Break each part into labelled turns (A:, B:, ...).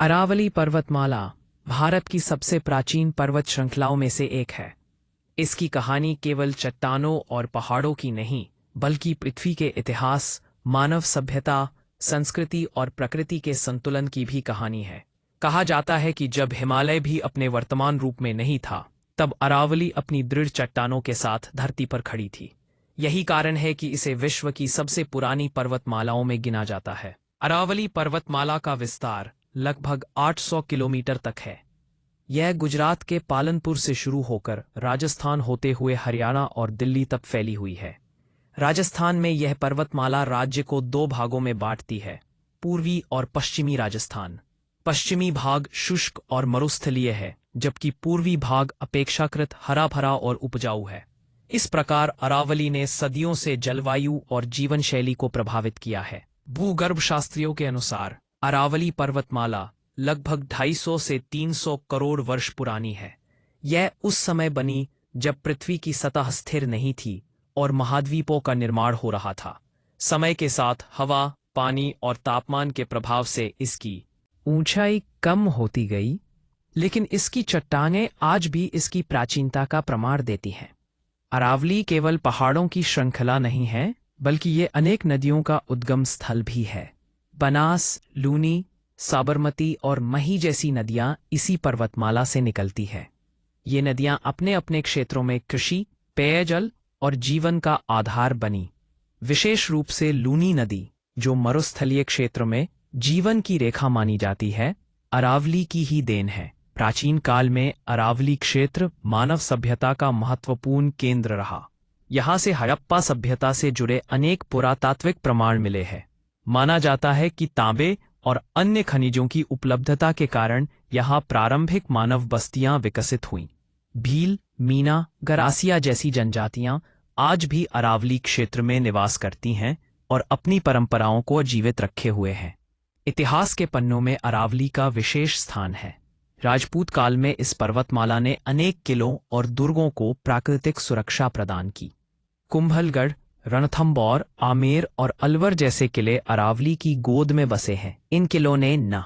A: अरावली पर्वतमाला भारत की सबसे प्राचीन पर्वत श्रृंखलाओं में से एक है। इसकी कहानी केवल चट्टानों और पहाड़ों की नहीं, बल्कि पृथ्वी के इतिहास, मानव सभ्यता, संस्कृति और प्रकृति के संतुलन की भी कहानी है। कहा जाता है कि जब हिमालय भी अपने वर्तमान रूप में नहीं था, तब अरावली अपनी दृढ़ चट्टानों के साथ धरती पर खड़ी थी। यही कारण है कि इसे विश्व की सबसे पुरानी पर्वतमालाओं में गिना जाता है। अरावली पर्वतमाला का विस्तार लगभग 800 किलोमीटर तक है। यह गुजरात के पालनपुर से शुरू होकर राजस्थान होते हुए हरियाणा और दिल्ली तक फैली हुई है। राजस्थान में यह पर्वतमाला राज्य को दो भागों में बांटती है, पूर्वी और पश्चिमी राजस्थान। पश्चिमी भाग शुष्क और मरुस्थलीय है, जबकि पूर्वी भाग अपेक्षाकृत हरा भरा और उपजाऊ है। इस प्रकार अरावली ने सदियों से जलवायु और जीवन शैली को प्रभावित किया है। भूगर्भशास्त्रियों के अनुसार अरावली पर्वतमाला लगभग 250 से 300 करोड़ वर्ष पुरानी है। यह उस समय बनी जब पृथ्वी की सतह स्थिर नहीं थी और महाद्वीपों का निर्माण हो रहा था। समय के साथ हवा, पानी और तापमान के प्रभाव से इसकी ऊंचाई कम होती गई, लेकिन इसकी चट्टानें आज भी इसकी प्राचीनता का प्रमाण देती हैं। अरावली केवल पहाड़ों की श्रृंखला नहीं है, बल्कि ये अनेक नदियों का उद्गम स्थल भी है। बनास, लूनी, साबरमती और मही जैसी नदियां इसी पर्वतमाला से निकलती है। ये नदियां अपने अपने क्षेत्रों में कृषि, पेयजल और जीवन का आधार बनी। विशेष रूप से लूनी नदी, जो मरुस्थलीय क्षेत्र में जीवन की रेखा मानी जाती है, अरावली की ही देन है। प्राचीन काल में अरावली क्षेत्र मानव सभ्यता का महत्वपूर्ण केंद्र रहा। यहाँ से हड़प्पा सभ्यता से जुड़े अनेक पुरातात्विक प्रमाण मिले हैं। माना जाता है कि तांबे और अन्य खनिजों की उपलब्धता के कारण यहाँ प्रारंभिक मानव बस्तियां विकसित हुईं। भील, मीना, गरासिया जैसी जनजातियां आज भी अरावली क्षेत्र में निवास करती हैं और अपनी परंपराओं को जीवित रखे हुए हैं। इतिहास के पन्नों में अरावली का विशेष स्थान है। राजपूत काल में इस पर्वतमाला ने अनेक किलों और दुर्गों को प्राकृतिक सुरक्षा प्रदान की। कुंभलगढ़, रणथंबोर, आमेर और अलवर जैसे किले अरावली की गोद में बसे हैं। इन किलों ने न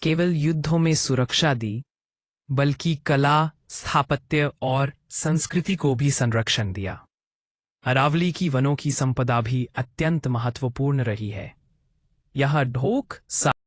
A: केवल युद्धों में सुरक्षा दी, बल्कि कला, स्थापत्य और संस्कृति को भी संरक्षण दिया। अरावली की वनों की संपदा भी अत्यंत महत्वपूर्ण रही है। यह ढोक,